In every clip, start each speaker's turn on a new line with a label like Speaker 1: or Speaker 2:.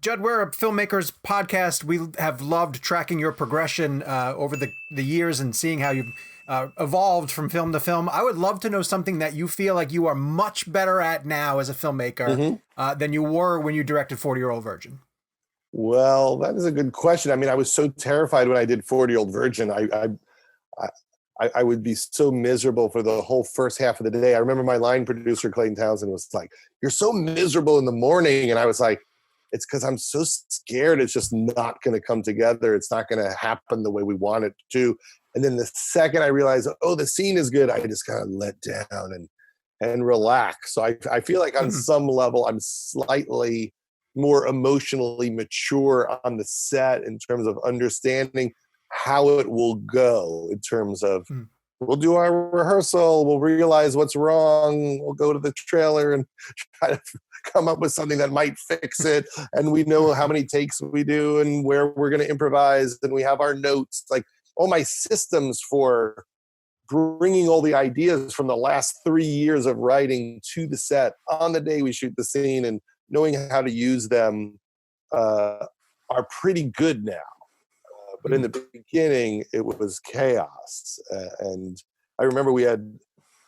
Speaker 1: Judd, we're a filmmakers podcast. We have loved tracking your progression over the years and seeing how you've evolved from film to film. I would love to know something that you feel like you are much better at now as a filmmaker than you were when you directed 40-Year-Old Virgin.
Speaker 2: Well, that is a good question. I mean, I was so terrified when I did 40-Year-Old Virgin. I would be so miserable for the whole first half of the day. I remember my line producer, Clayton Townsend, was like, "You're so miserable in the morning." And I was like, it's because I'm so scared it's just not going to come together. It's not going to happen the way we want it to. And then the second I realized, oh, the scene is good, I just kind of let down and relax. So I feel like on some level, I'm slightly more emotionally mature on the set in terms of understanding how it will go, in terms of we'll do our rehearsal, we'll realize what's wrong, we'll go to the trailer and try to come up with something that might fix it, and we know how many takes we do and where we're going to improvise, and we have our notes, like all my systems for bringing all the ideas from the last 3 years of writing to the set on the day we shoot the scene and knowing how to use them are pretty good now. But in the beginning, it was chaos. And I remember we had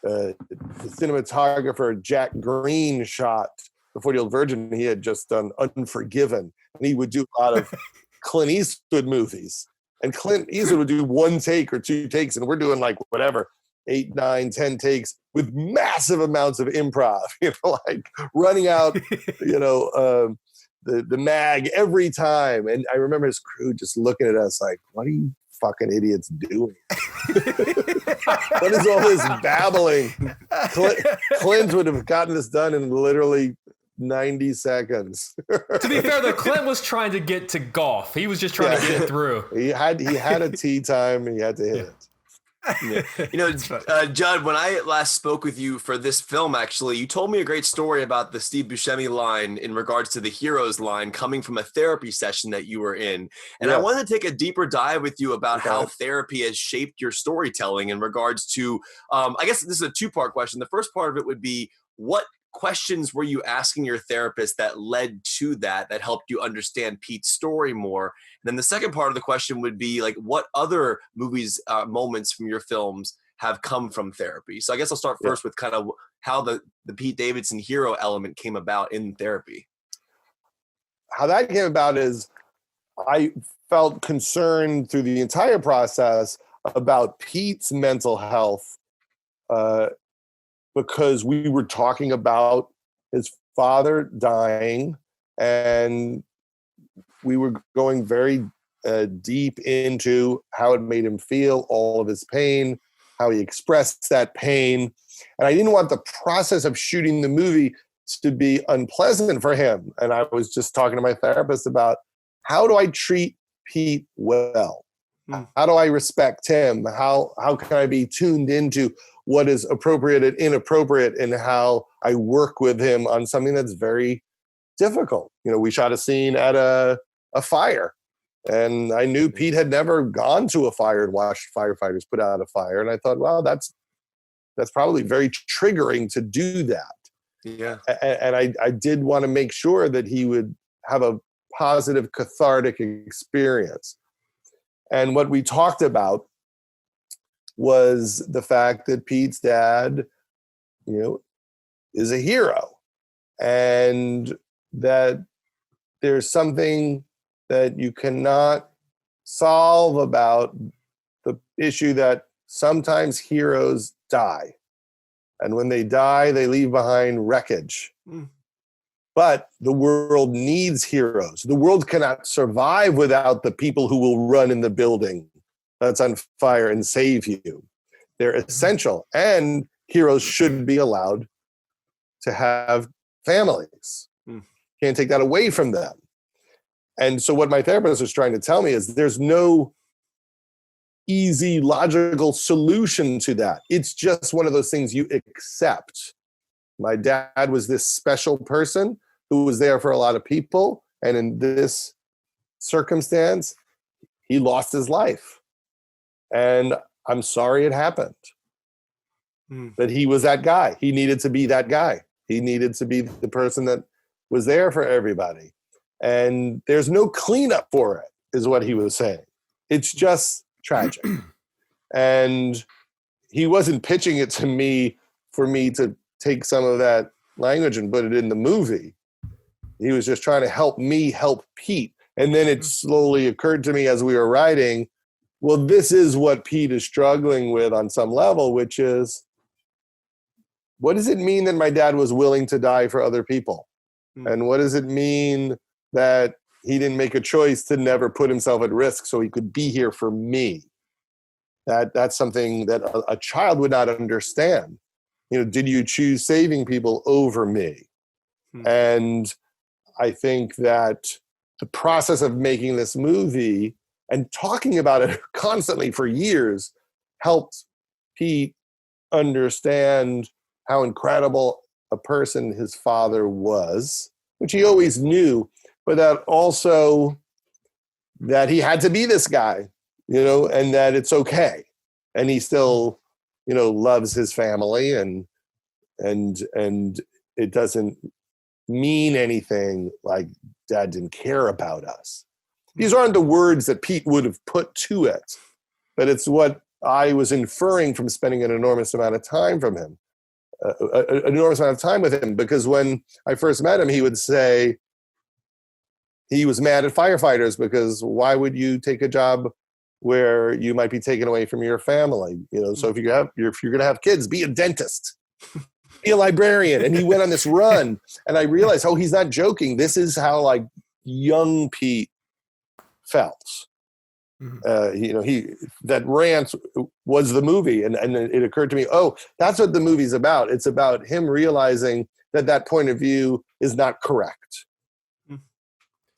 Speaker 2: the cinematographer, Jack Green, shot the 40-Year-Old Virgin. He had just done Unforgiven. And he would do a lot of Clint Eastwood movies. And Clint Eastwood would do 1 take or 2 takes. And we're doing like whatever, 8, 9, 10 takes with massive amounts of improv, like running out, the mag every time. And I remember his crew just looking at us like, what are you fucking idiots doing? What is all this babbling? Clint would have gotten this done in literally 90 seconds.
Speaker 3: To be fair, though, Clint was trying to get to golf. He was just trying to get it through.
Speaker 2: He had a tee time and he had to hit it.
Speaker 4: Yeah. Judd, when I last spoke with you for this film, actually, you told me a great story about the Steve Buscemi line in regards to the Heroes line coming from a therapy session that you were in. And I wanted to take a deeper dive with you about how therapy has shaped your storytelling in regards to, I guess this is a 2-part question. The first part of it would be, what questions were you asking your therapist that led to that helped you understand Pete's story more? And then the second part of the question would be, like, what other movies, moments from your films have come from therapy? So I guess I'll start first with kind of how the Pete Davidson hero element came about in therapy.
Speaker 2: How that came about is I felt concerned through the entire process about Pete's mental health, because we were talking about his father dying, and we were going very deep into how it made him feel, all of his pain, how he expressed that pain. And I didn't want the process of shooting the movie to be unpleasant for him. And I was just talking to my therapist about, how do I treat Pete well? How do I respect him? How can I be tuned into what is appropriate and inappropriate in how I work with him on something that's very difficult? We shot a scene at a fire, and I knew Pete had never gone to a fire and watched firefighters put out a fire. And I thought, well, that's probably very triggering to do that.
Speaker 4: Yeah.
Speaker 2: And I did want to make sure that he would have a positive, cathartic experience. And what we talked about was the fact that Pete's dad, is a hero, and that there's something that you cannot solve about the issue that sometimes heroes die. And when they die, they leave behind wreckage. But the world needs heroes. The world cannot survive without the people who will run in the building that's on fire and save you. They're essential. And heroes should be allowed to have families. Can't take that away from them. And so what my therapist was trying to tell me is there's no easy, logical solution to that. It's just one of those things you accept. My dad was this special person who was there for a lot of people. And in this circumstance, he lost his life. And I'm sorry it happened. But he was that guy. He needed to be that guy. He needed to be the person that was there for everybody. and there's no cleanup for it, is what he was saying. It's just tragic. And he wasn't pitching it to me for me to take some of that language and put it in the movie. He was just trying to help me help Pete. And then it slowly occurred to me as we were writing, well, this is what Pete is struggling with on some level, which is, what does it mean that my dad was willing to die for other people? And what does it mean that he didn't make a choice to never put himself at risk so he could be here for me? That's something that a child would not understand. You know, did you choose saving people over me? And I think that the process of making this movie and talking about it constantly for years helped Pete understand how incredible a person his father was, which he always knew, but that also that he had to be this guy, you know, and that it's okay. And he still, you know, loves his family and it doesn't mean anything like Dad didn't care about us. These aren't the words that Pete would have put to it, but it's what I was inferring from spending an enormous amount of time from him, an enormous amount of time with him, because when I first met him, he would say he was mad at firefighters because why would you take a job where you might be taken away from your family? You know, so if you're going to have kids, be a dentist. Be a librarian. And he went on this run, and I realized, oh, he's not joking. This is how like young Pete felt. You know, that rant was the movie, and it occurred to me, oh, that's what the movie's about. It's about him realizing that point of view is not correct.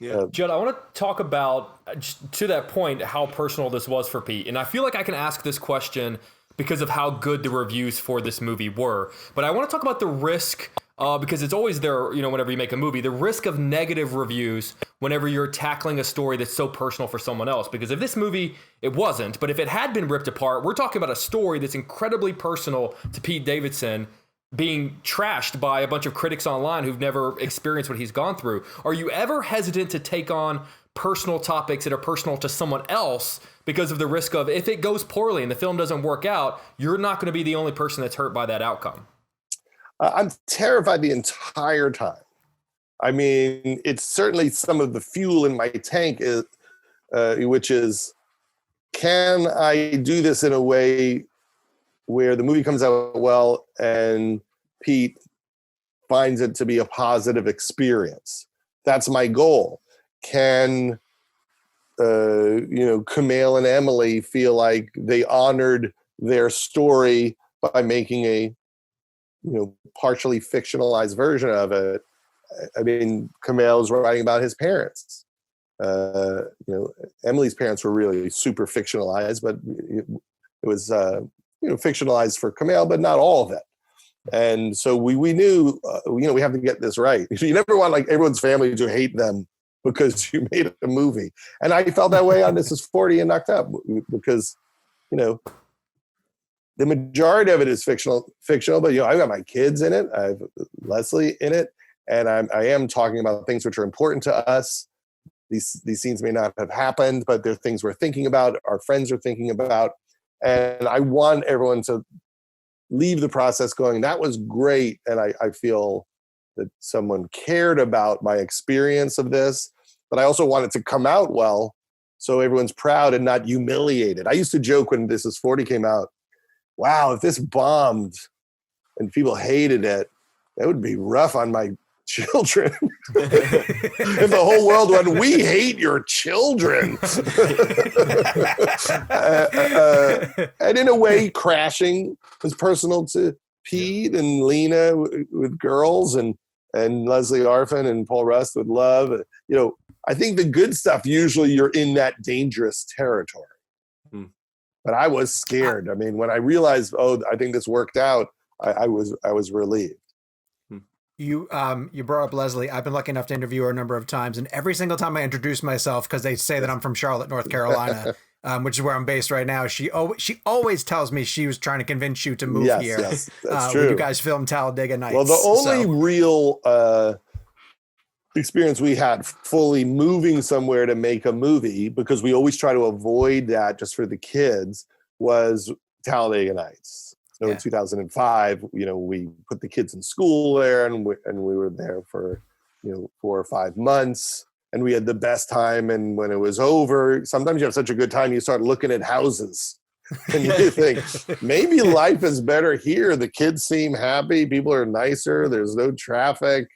Speaker 3: Yeah. Judd, I want to talk about, to that point, how personal this was for Pete. And I feel like I can ask this question because of how good the reviews for this movie were. But I want to talk about the risk, because it's always there, you know, whenever you make a movie, the risk of negative reviews whenever you're tackling a story that's so personal for someone else. Because if this movie, it wasn't, but if it had been ripped apart, we're talking about a story that's incredibly personal to Pete Davidson being trashed by a bunch of critics online who've never experienced what he's gone through. Are you ever hesitant to take on personal topics that are personal to someone else because of the risk of, if it goes poorly and the film doesn't work out, you're not going to be the only person that's hurt by that outcome?
Speaker 2: I'm terrified the entire time. I mean, it's certainly some of the fuel in my tank, is, which is, can I do this in a way where the movie comes out well and Pete finds it to be a positive experience? That's my goal. Can, you know, Kumail and Emily feel like they honored their story by making a, you know, partially fictionalized version of it? I mean, Kumail's writing about his parents. You know, Emily's parents were really super fictionalized, but it was, you know, fictionalized for Kumail, but not all of it. And so we knew, you know, we have to get this right. You never want like everyone's family to hate them because you made a movie. And I felt that way on This Is 40 and Knocked Up, because, you know, the majority of it is fictional, but, you know, I've got my kids in it. I have Leslie in it. And I am talking about things which are important to us. These scenes may not have happened, but they're things we're thinking about, our friends are thinking about. And I want everyone to leave the process going, that was great. And I feel that someone cared about my experience of this, but I also want it to come out well, so everyone's proud and not humiliated. I used to joke when This Is 40 came out, wow, if this bombed and people hated it, that would be rough on my children. If the whole world went, we hate your children. And in a way, Crashing was personal to Pete and Lena with girls, and Leslie Arfin and Paul Rust with love. You know, I think the good stuff, usually you're in that dangerous territory. But I was scared. I mean, when I realized, oh, I think this worked out, I was relieved.
Speaker 1: You brought up Leslie. I've been lucky enough to interview her a number of times, and every single time I introduce myself, because they say that I'm from Charlotte, North Carolina, which is where I'm based right now, she always tells me she was trying to convince you to move here. Yes, that's true. When you guys filmed Talladega Nights.
Speaker 2: Well, the only real experience we had fully moving somewhere to make a movie, because we always try to avoid that just for the kids, was Talladega Nights. So in 2005, we put the kids in school there, and we were there for 4 or 5 months, and we had the best time. And when it was over, sometimes you have such a good time, you start looking at houses and you think, maybe life is better here. The kids seem happy, people are nicer, there's no traffic.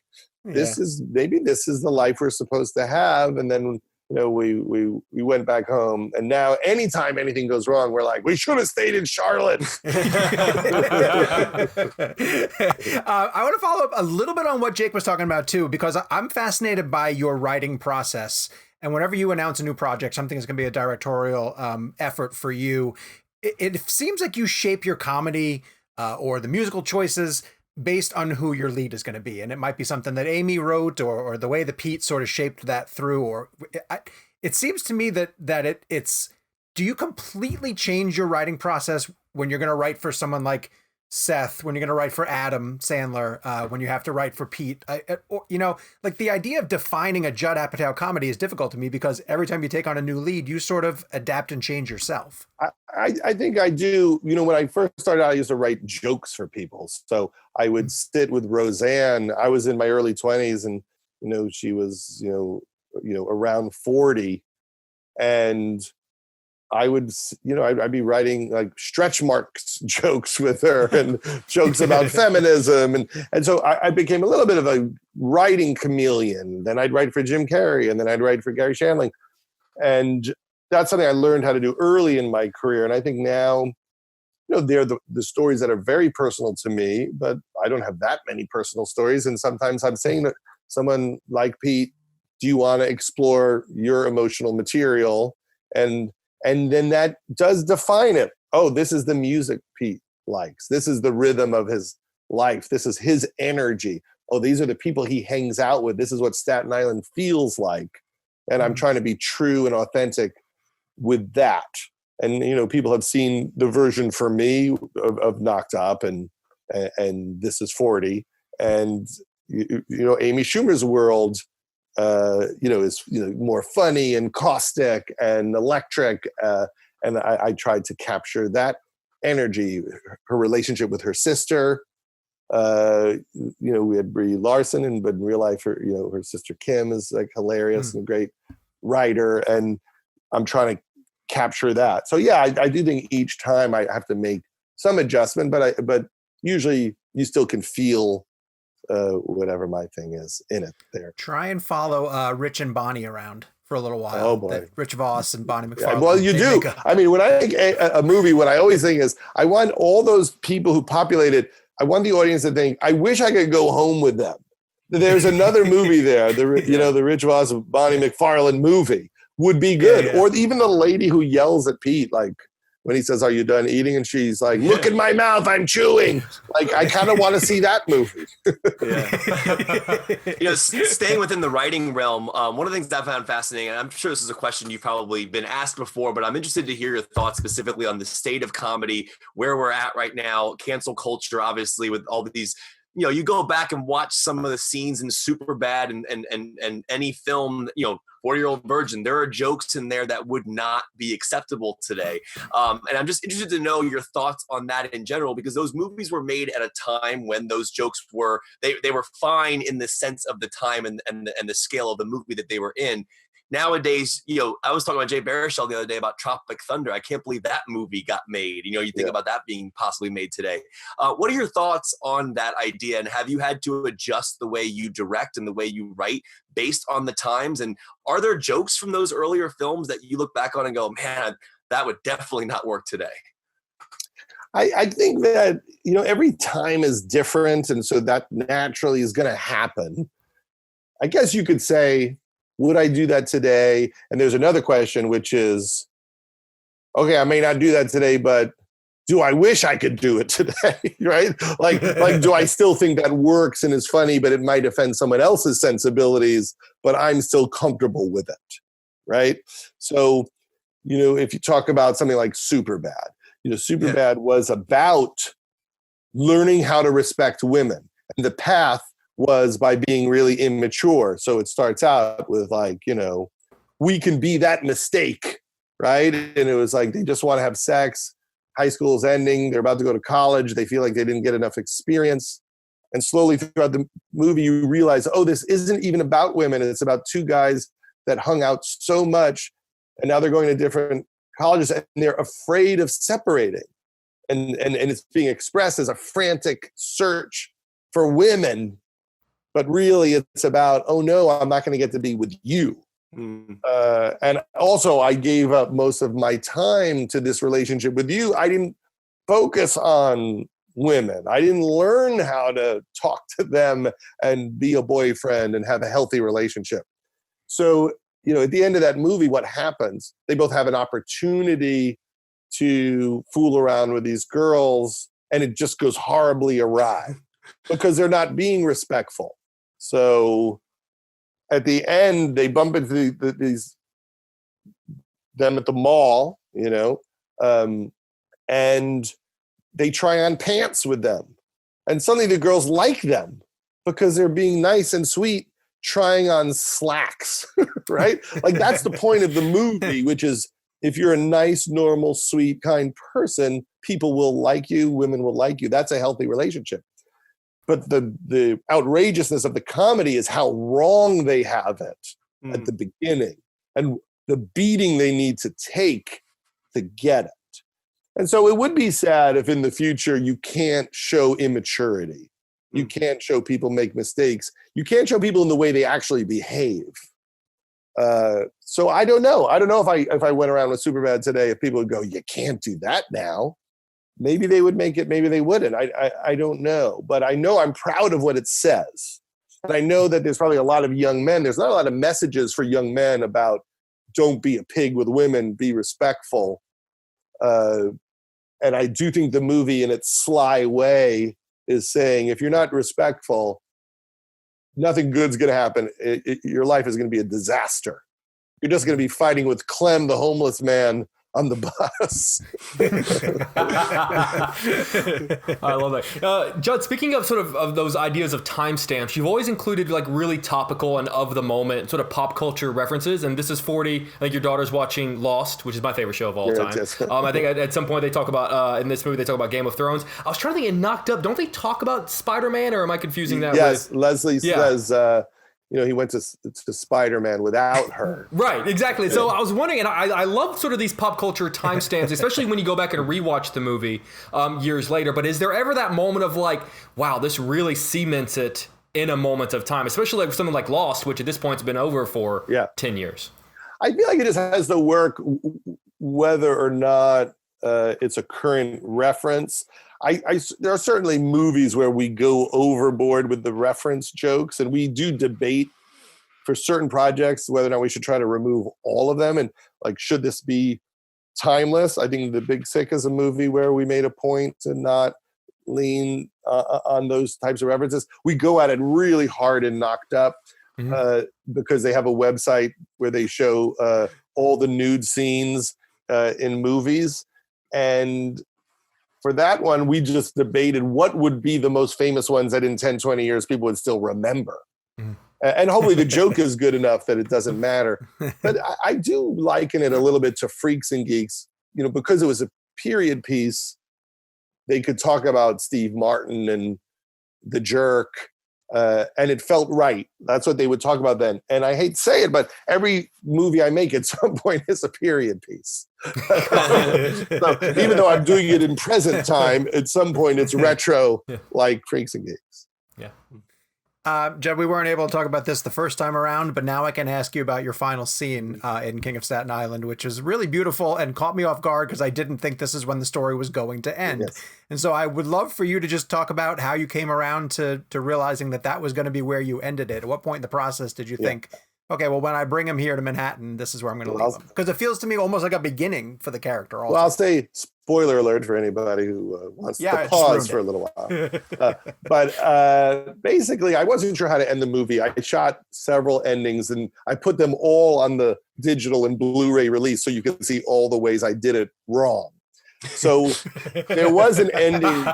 Speaker 2: This is the life we're supposed to have. And then we went back home, and now anytime anything goes wrong, we're like, we should have stayed in Charlotte.
Speaker 1: I want to follow up a little bit on what Jake was talking about too, because I'm fascinated by your writing process. And whenever you announce a new project, something is going to be a directorial effort for you. It seems like you shape your comedy or the musical choices based on who your lead is going to be. And it might be something that Amy wrote, or the way that Pete sort of shaped that through, or it seems to me that it's, do you completely change your writing process when you're going to write for someone like Seth, when you're going to write for Adam Sandler, when you have to write for Pete, like the idea of defining a Judd Apatow comedy is difficult to me, because every time you take on a new lead, you sort of adapt and change yourself.
Speaker 2: I think I do. When I first started out, I used to write jokes for people. So I would sit with Roseanne. I was in my early 20s, and, she was, around 40. And I would, I'd be writing like stretch marks jokes with her, and jokes about feminism. And so I became a little bit of a writing chameleon. Then I'd write for Jim Carrey, and then I'd write for Gary Shandling. And that's something I learned how to do early in my career. And I think now, they're the stories that are very personal to me, but I don't have that many personal stories. And sometimes I'm saying to someone like Pete, do you want to explore your emotional material? And then that does define it. Oh, this is the music Pete likes. This is the rhythm of his life. This is his energy. Oh, these are the people he hangs out with. This is what Staten Island feels like. And I'm trying to be true and authentic with that. And, people have seen the version for me of Knocked Up and This Is 40. And, Amy Schumer's world, is more funny and caustic and electric, and I tried to capture that energy. Her relationship with her sister, we had Brie Larson, but in real life, her sister Kim is like hilarious and a great writer, and I'm trying to capture that. So yeah, I do think each time I have to make some adjustment, but usually you still can feel whatever my thing is in it there.
Speaker 1: Try and follow Rich and Bonnie around for a little while.
Speaker 2: Oh boy.
Speaker 1: Rich Voss and Bonnie McFarlane.
Speaker 2: Yeah, well, you do. I mean, when I make a movie, what I always think is I want all those people who populated, I want the audience to think, I wish I could go home with them. There's another movie there, the Rich Voss, Bonnie McFarlane movie would be good. Yeah. Or even the lady who yells at Pete, like, when he says, "Are you done eating?" and she's like, "Look at my mouth, I'm chewing." Like, I kind of want to see that movie.
Speaker 4: Staying within the writing realm, one of the things that I found fascinating, and I'm sure this is a question you've probably been asked before, but I'm interested to hear your thoughts specifically on the state of comedy, where we're at right now, cancel culture, obviously, with all these. You go back and watch some of the scenes in Superbad and any film, 40-Year-Old Virgin, there are jokes in there that would not be acceptable today. And I'm just interested to know your thoughts on that in general, because those movies were made at a time when those jokes were, they were fine in the sense of the time and the scale of the movie that they were in. Nowadays, I was talking about Jay Baruchel the other day about Tropic Thunder. I can't believe that movie got made. You think about that being possibly made today. What are your thoughts on that idea? And have you had to adjust the way you direct and the way you write based on the times? And are there jokes from those earlier films that you look back on and go, man, that would definitely not work today?
Speaker 2: I think that, every time is different. And so that naturally is going to happen. I guess you could say, would I do that today? And there's another question, which is, okay, I may not do that today, but do I wish I could do it today? Right? Like, do I still think that works and is funny, but it might offend someone else's sensibilities, but I'm still comfortable with it, right? So, if you talk about something like Superbad, Superbad was about learning how to respect women. And the path was by being really immature. So it starts out with like, we can be that mistake, right? And it was like, they just want to have sex. High school's ending. They're about to go to college. They feel like they didn't get enough experience. And slowly throughout the movie, you realize, oh, this isn't even about women. It's about two guys that hung out so much. And now they're going to different colleges and they're afraid of separating. And it's being expressed as a frantic search for women. But really, it's about, oh, no, I'm not going to get to be with you. And also, I gave up most of my time to this relationship with you. I didn't focus on women. I didn't learn how to talk to them and be a boyfriend and have a healthy relationship. So, at the end of that movie, what happens? They both have an opportunity to fool around with these girls, and it just goes horribly awry because they're not being respectful. So at the end, they bump into them at the mall, and they try on pants with them. And suddenly the girls like them because they're being nice and sweet, trying on slacks, right? Like that's the point of the movie, which is if you're a nice, normal, sweet, kind person, people will like you, women will like you. That's a healthy relationship. But the outrageousness of the comedy is how wrong they have it at the beginning and the beating they need to take to get it. And so it would be sad if in the future you can't show immaturity. You can't show people make mistakes. You can't show people in the way they actually behave. So I don't know. I don't know if I went around with Superbad today, if people would go, you can't do that now. Maybe they would make it, maybe they wouldn't. I don't know. But I know I'm proud of what it says. And I know that there's probably a lot of young men. There's not a lot of messages for young men about don't be a pig with women, be respectful. And I do think the movie in its sly way is saying, if you're not respectful, nothing good's going to happen. Your life is going to be a disaster. You're just going to be fighting with Clem, the homeless man, on the bus.
Speaker 3: I love that. Judd, speaking of sort of those ideas of timestamps, you've always included like really topical and of the moment sort of pop culture references. And this is 40. I think your daughter's watching Lost, which is my favorite show of all time. I think at some point they talk about, in this movie, they talk about Game of Thrones. I was trying to think in Knocked Up. Don't they talk about Spider-Man, or am I confusing that?
Speaker 2: Yes, Leslie says, he went to Spider-Man without her.
Speaker 3: Right, exactly. So I was wondering, and I love sort of these pop culture timestamps, especially when you go back and rewatch the movie years later. But is there ever that moment of like, wow, this really cements it in a moment of time, especially like with something like Lost, which at this point has been over for 10 years?
Speaker 2: I feel like it just has to work whether or not it's a current reference. There are certainly movies where we go overboard with the reference jokes, and we do debate for certain projects whether or not we should try to remove all of them. And like, should this be timeless? I think The Big Sick is a movie where we made a point to not lean on those types of references. We go at it really hard and Knocked Up because they have a website where they show all the nude scenes in movies. And for that one, we just debated what would be the most famous ones that in 10, 20 years people would still remember. And hopefully the joke is good enough that it doesn't matter. But I do liken it a little bit to Freaks and Geeks, because it was a period piece. They could talk about Steve Martin and The Jerk, and it felt right. That's what they would talk about then. And I hate to say it, but every movie I make at some point is a period piece. So even though I'm doing it in present time, at some point it's retro, like Freaks and Geeks.
Speaker 1: Judd, we weren't able to talk about this the first time around, but now I can ask you about your final scene in King of Staten Island, which is really beautiful and caught me off guard because I didn't think this is when the story was going to end. Yes. And so I would love for you to just talk about how you came around to realizing that was going to be where you ended it. At what point in the process did you think, okay, well, when I bring him here to Manhattan, this is where I'm going to leave him? Because it feels to me almost like a beginning for the character also.
Speaker 2: Well, I'll say spoiler alert for anybody who wants to pause for a little while. But basically, I wasn't sure how to end the movie. I shot several endings, and I put them all on the digital and Blu-ray release so you can see all the ways I did it wrong. So there was an ending.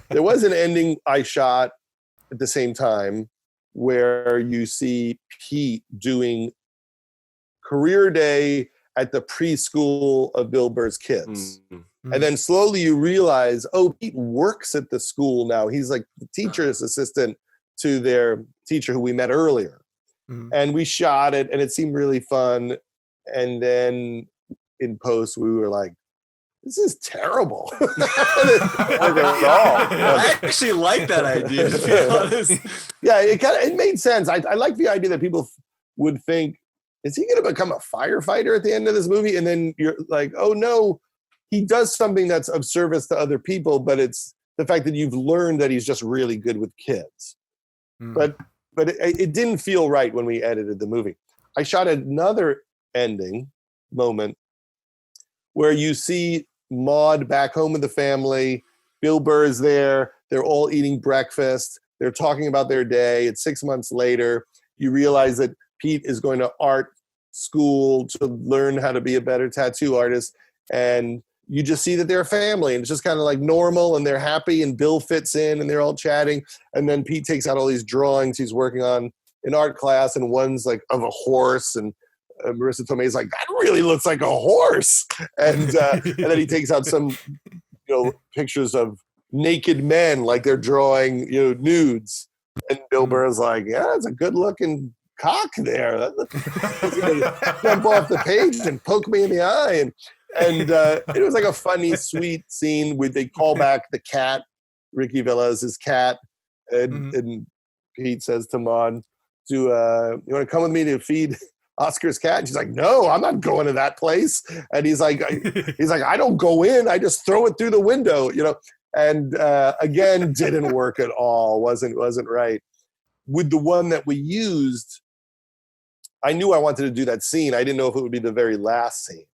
Speaker 2: There was an ending I shot at the same time. where you see Pete doing career day at the preschool of Bill Burr's kids. And then slowly you realize, oh, Pete works at the school now. He's like the teacher's assistant to their teacher who we met earlier. And we shot it and it seemed really fun. And then in post, we were like, this is terrible.
Speaker 4: I actually like that idea, to be honest.
Speaker 2: Yeah, it made sense. I like the idea that people would think, is he going to become a firefighter at the end of this movie? And then you're like, oh no, he does something that's of service to other people, but it's the fact that you've learned that he's just really good with kids. But it didn't feel right when we edited the movie. I shot another ending moment where you see Maude back home with the family. Bill Burr is there. They're all eating breakfast. They're talking about their day. It's 6 months later. You realize that Pete is going to art school to learn how to be a better tattoo artist. And you just see that they're a family and it's just kind of like normal and they're happy and Bill fits in and they're all chatting. And then Pete takes out all these drawings he's working on in art class and one's like of a horse and Marissa Tomei's like, that really looks like a horse. And then he takes out some, pictures of naked men, like they're drawing, nudes. And Bill Burr is like, yeah, it's a good looking cock there. Jump off the page and poke me in the eye. And it was like a funny, sweet scene where they call back the cat, Ricky Velez's cat. And Pete says to Maude, you want to come with me to feed Oscar's cat? And she's like, no, I'm not going to that place. And he's like, I don't go in. I just throw it through the window, And again, didn't work at all. Wasn't right. With the one that we used, I knew I wanted to do that scene. I didn't know if it would be the very last scene.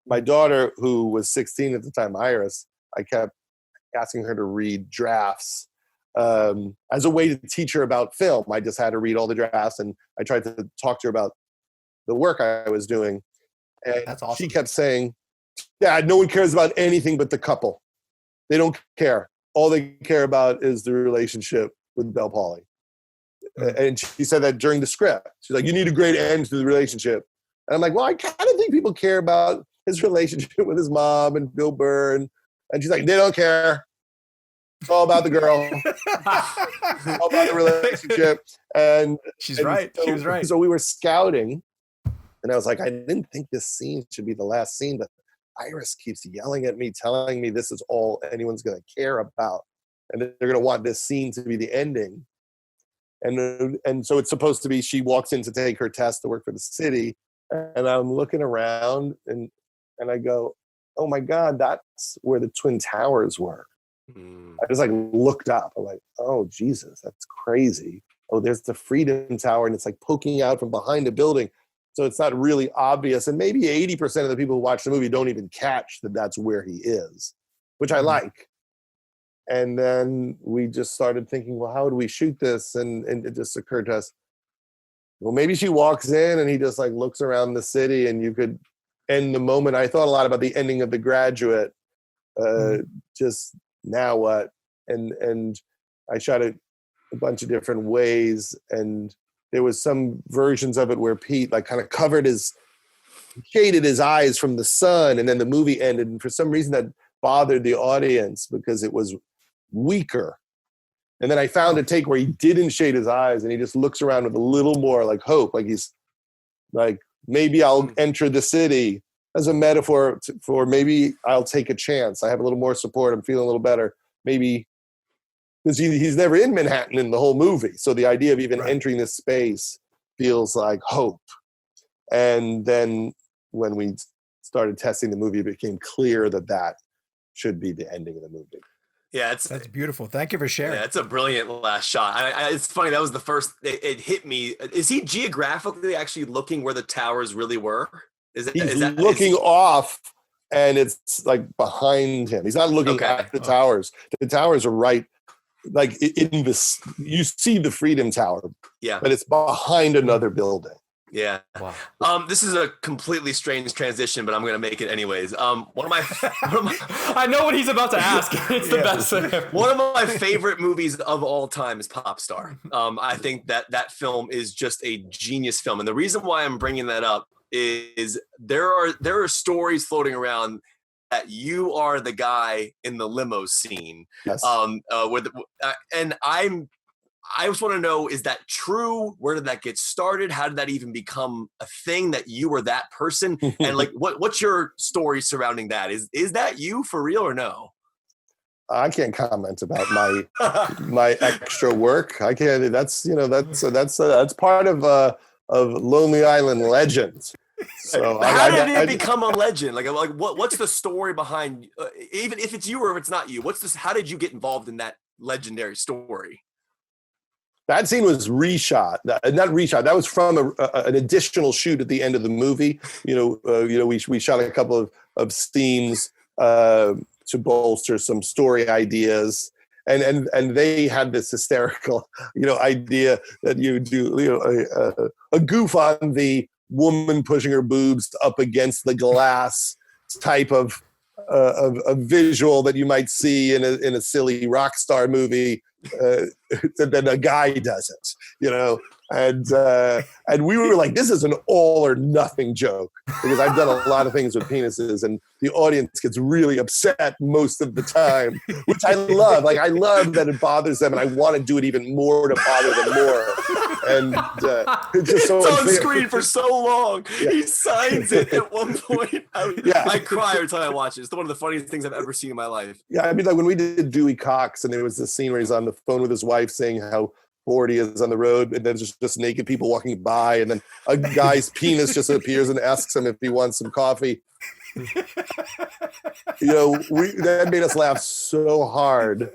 Speaker 2: My daughter, who was 16 at the time, Iris, I kept asking her to read drafts as a way to teach her about film. I just had to read all the drafts, and I tried to talk to her about the work I was doing. And
Speaker 1: that's awesome.
Speaker 2: She kept saying, Dad, no one cares about anything but the couple. They don't care. All they care about is the relationship with Bel Pauly. And she said that during the script. She's like, you need a great end to the relationship. And I'm like, well, I kind of think people care about his relationship with his mom and Bill Burr. And she's like, they don't care. It's all about the girl. All about the relationship. And
Speaker 1: she was right.
Speaker 2: So we were scouting. And I was like, I didn't think this scene should be the last scene, but Iris keeps yelling at me, telling me this is all anyone's going to care about. And they're going to want this scene to be the ending. And so it's supposed to be, she walks in to take her test to work for the city. And I'm looking around and I go, oh my God, that's where the Twin Towers were. I just like looked up. I'm like, oh Jesus, that's crazy. Oh, there's the Freedom Tower and it's like poking out from behind a building. So it's not really obvious. And maybe 80% of the people who watch the movie don't even catch that that's where he is, which I like. And then we just started thinking, well, how do we shoot this? And it just occurred to us, well, maybe she walks in and he just like looks around the city and you could end the moment. I thought a lot about the ending of The Graduate. Just now what? And I shot it a bunch of different ways. And there was some versions of it where Pete like kind of shaded his eyes from the sun, and then the movie ended. And for some reason that bothered the audience because it was weaker. And then I found a take where he didn't shade his eyes and he just looks around with a little more like hope. Like he's like, maybe I'll enter the city, as a metaphor for maybe I'll take a chance. I have a little more support. I'm feeling a little better. Maybe because he's never in Manhattan in the whole movie. So the idea of even entering this space feels like hope. And then when we started testing the movie, it became clear that should be the ending of the movie.
Speaker 4: Yeah,
Speaker 1: that's beautiful. Thank you for sharing.
Speaker 4: Yeah, it's a brilliant last shot. It's funny, that was the first. It hit me. Is he geographically actually looking where the towers really were?
Speaker 2: He's looking off, and it's like behind him. He's not looking at the towers. The towers are right, like in this. You see the Freedom Tower, but it's behind another building.
Speaker 4: Yeah.
Speaker 3: Wow.
Speaker 4: This is a completely strange transition, but I'm going to make it anyways. One of my
Speaker 3: I know what he's about to ask. It's the best thing.
Speaker 4: One of my favorite movies of all time is Pop Star. I think that film is just a genius film. And the reason why I'm bringing that up is there are stories floating around that you are the guy in the limo scene.
Speaker 2: Yes.
Speaker 4: And I just want to know, is that true? Where did that get started? How did that even become a thing that you were that person? And like, what's your story surrounding that? Is that you for real or no?
Speaker 2: I can't comment about my extra work. I can't. That's part of Lonely Island legend. So
Speaker 4: how did it become a legend? Like what's the story behind? Even if it's you or if it's not you, what's this? How did you get involved in that legendary story?
Speaker 2: That scene was reshot. Not reshot. That was from an additional shoot at the end of the movie. We shot a couple of scenes to bolster some story ideas, and they had this hysterical, idea that you do, a goof on the woman pushing her boobs up against the glass type of a visual that you might see in a silly rock star movie. Then a guy does it, and we were like, this is an all or nothing joke, because I've done a lot of things with penises and the audience gets really upset most of the time, which I love. Like, I love that it bothers them, and I want to do it even more to bother them more. And it's just so
Speaker 4: it's on screen for so long.
Speaker 2: Yeah.
Speaker 4: He signs it at one point. I cry every time I watch it. It's one of the funniest things I've ever seen in my life.
Speaker 2: Yeah, I mean, like when we did Dewey Cox, and there was this scene where he's on the phone with his wife saying how bored he is on the road, and then there's just naked people walking by, and then a guy's penis just appears and asks him if he wants some coffee. That made us laugh so hard.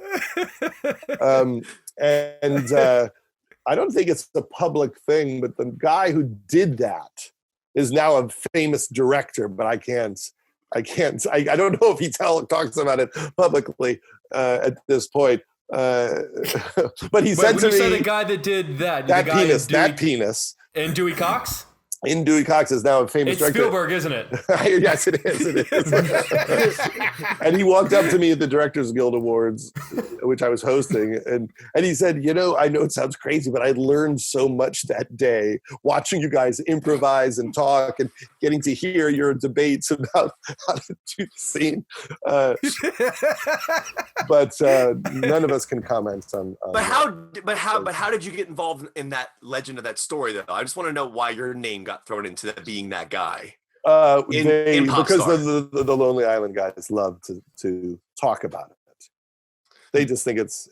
Speaker 2: I don't think it's a public thing, but the guy who did that is now a famous director, but I don't know if he talks about it publicly at this point. But he said to me,
Speaker 3: said the guy that did that
Speaker 2: penis
Speaker 3: and Dewey Cox
Speaker 2: in Dewey Cox is now a famous director.
Speaker 3: Spielberg, isn't it?
Speaker 2: Yes, it is. And he walked up to me at the Directors Guild Awards, which I was hosting, and he said, I know it sounds crazy, but I learned so much that day watching you guys improvise and talk and getting to hear your debates about how to do the scene. But none of us can comment on
Speaker 4: how did you get involved in that legend of that story, though? I just want to know why your name got thrown into being that guy.
Speaker 2: Because the Lonely Island guys love to talk about it. They just think it's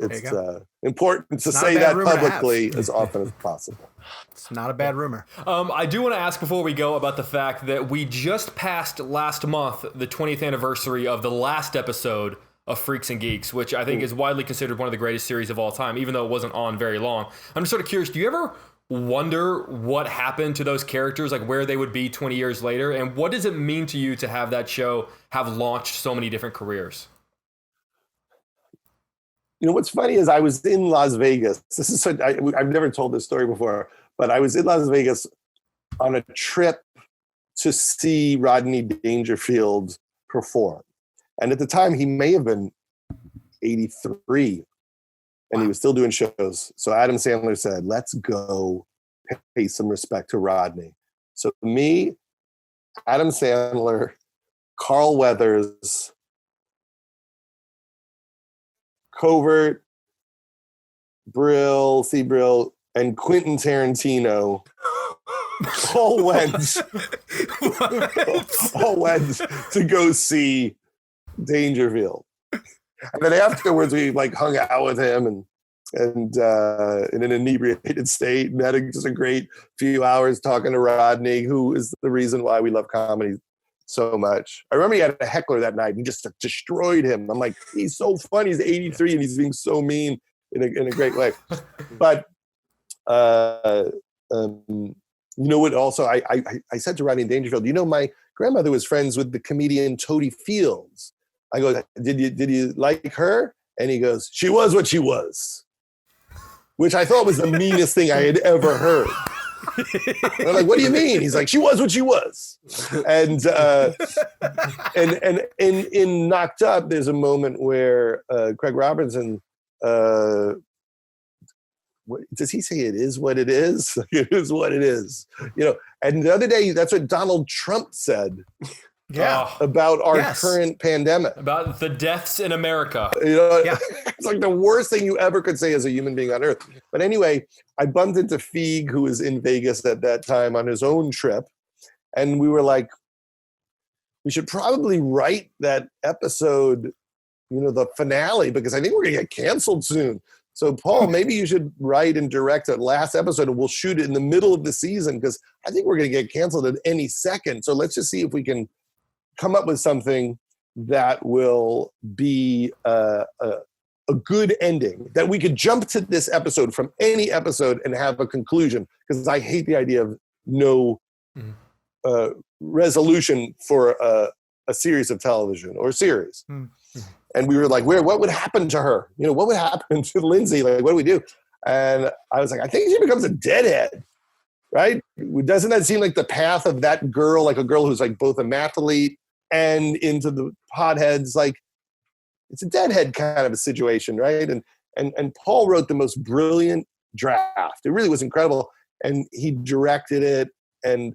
Speaker 2: important to say that publicly as often as possible.
Speaker 1: It's not a bad rumor.
Speaker 3: I do want to ask before we go about the fact that we just passed last month the 20th anniversary of the last episode of Freaks and Geeks, which I think is widely considered one of the greatest series of all time, even though it wasn't on very long. I'm just sort of curious, do you ever wonder what happened to those characters, like where they would be 20 years later? And what does it mean to you to have that show have launched so many different careers?
Speaker 2: What's funny is I was in Las Vegas. I've never told this story before, but I was in Las Vegas on a trip to see Rodney Dangerfield perform. And at the time, he may have been 83. And he was still doing shows. So Adam Sandler said, let's go pay some respect to Rodney. So me, Adam Sandler, Carl Weathers, Covert, Brill, and Quentin Tarantino all went to go see Dangerfield. And then afterwards, we hung out with him and in an inebriated state, and had just a great few hours talking to Rodney, who is the reason why we love comedy so much. I remember he had a heckler that night and he just destroyed him. I'm like, he's so funny. He's 83 and he's being so mean in a great way. But what? Also, I said to Rodney Dangerfield, my grandmother was friends with the comedian Toady Fields. I go, did you like her? And he goes, she was what she was, which I thought was the meanest thing I had ever heard. I'm like, what do you mean? He's like, she was what she was. And in Knocked Up, there's a moment where Craig Robinson, does he say it is what it is? It is what it is. And the other day, that's what Donald Trump said.
Speaker 1: Yeah.
Speaker 2: About our current pandemic.
Speaker 3: About the deaths in America.
Speaker 2: It's like the worst thing you ever could say as a human being on earth. But anyway, I bumped into Feig, who was in Vegas at that time on his own trip. And we were like, we should probably write that episode, the finale, because I think we're going to get canceled soon. So, Paul, maybe you should write and direct a last episode, and we'll shoot it in the middle of the season, because I think we're going to get canceled at any second. So let's just see if we can come up with something that will be a good ending, that we could jump to this episode from any episode and have a conclusion, because I hate the idea of no resolution for a series of television or series. And we were like, what would happen to her? What would happen to Lindsay? Like, what do we do? And I was like, I think she becomes a deadhead, right? Doesn't that seem like the path of that girl, like a girl who's like both a mathlete and into the potheads? Like, it's a deadhead kind of a situation, right? And Paul wrote the most brilliant draft. It really was incredible. And he directed it. And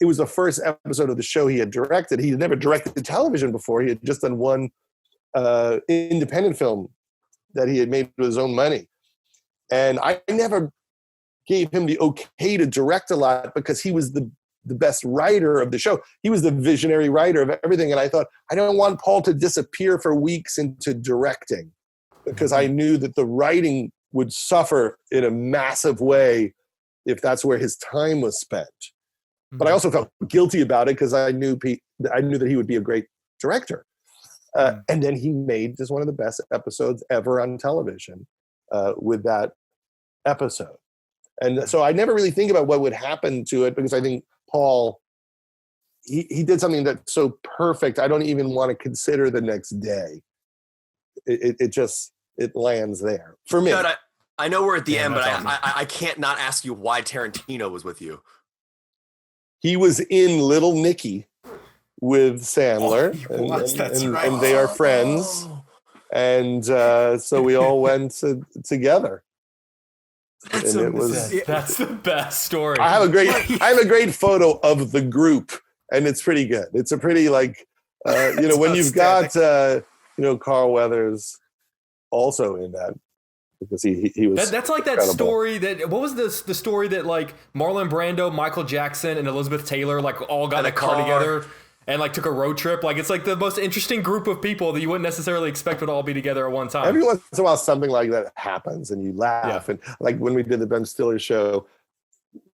Speaker 2: it was the first episode of the show he had directed. He had never directed television before. He had just done one independent film that he had made with his own money. And I never gave him the okay to direct a lot, because he was the best writer of the show. He was the visionary writer of everything. And I thought, I don't want Paul to disappear for weeks into directing, because I knew that the writing would suffer in a massive way if that's where his time was spent. But I also felt guilty about it, because I knew that he would be a great director. And then he made just one of the best episodes ever on television with that episode. And so I never really think about what would happen to it, because I think Paul, he did something that's so perfect, I don't even want to consider the next day. It lands there for me.
Speaker 4: Judd, I know we're at the end, but I can't not ask you why Tarantino was with you.
Speaker 2: He was in Little Nicky with Sandler, and they are friends. And so we all went together.
Speaker 3: That's the best story.
Speaker 2: I have a great photo of the group, and it's pretty good. It's a pretty when you've got Carl Weathers also in that, because he was
Speaker 3: that's like that incredible story that what was the story that like Marlon Brando, Michael Jackson, and Elizabeth Taylor like all got in a car together and like took a road trip. Like, it's like the most interesting group of people that you wouldn't necessarily expect would all be together at one time.
Speaker 2: Every once in a while, something like that happens, and you laugh. Yeah. And like when we did the Ben Stiller show,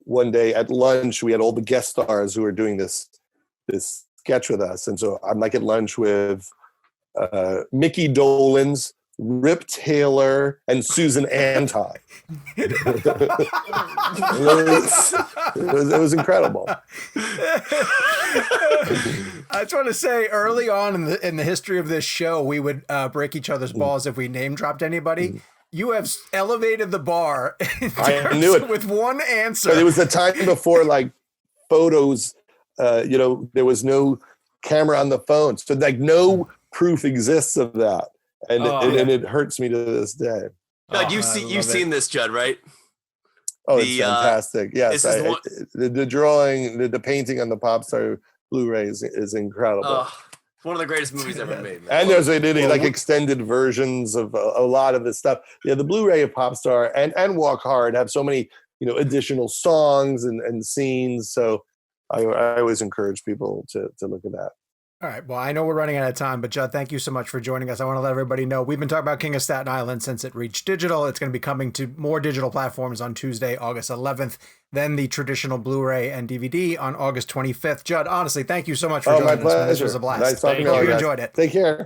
Speaker 2: one day at lunch, we had all the guest stars who were doing this sketch with us, and so I'm like at lunch with Mickey Dolenz, Rip Taylor, and Susan Anton. It was incredible.
Speaker 1: I just want to say, early on in the history of this show, we would break each other's balls if we name dropped anybody. You have elevated the bar.
Speaker 2: I knew it
Speaker 1: with one answer.
Speaker 2: But it was the time before like photos. There was no camera on the phone, so like no proof exists of that. And it hurts me to this day.
Speaker 4: Judd, you've seen this, Judd, right?
Speaker 2: Oh, it's fantastic. Yes, the drawing, the painting on the pop star Blu-ray is incredible.
Speaker 4: It's one of the greatest movies ever made. Man.
Speaker 2: And there's like extended versions of a lot of this stuff. Yeah, the Blu-ray of Popstar and Walk Hard have so many additional songs and scenes. So I always encourage people to look at that.
Speaker 1: All right. Well, I know we're running out of time, but Judd, thank you so much for joining us. I want to let everybody know we've been talking about King of Staten Island since it reached digital. It's going to be coming to more digital platforms on Tuesday, August 11th, then the traditional Blu-ray and DVD on August 25th. Judd, honestly, thank you so much for joining us.
Speaker 2: My pleasure.
Speaker 1: This was a blast.
Speaker 2: Nice talking to you.
Speaker 1: Hope you enjoyed it.
Speaker 2: Take care.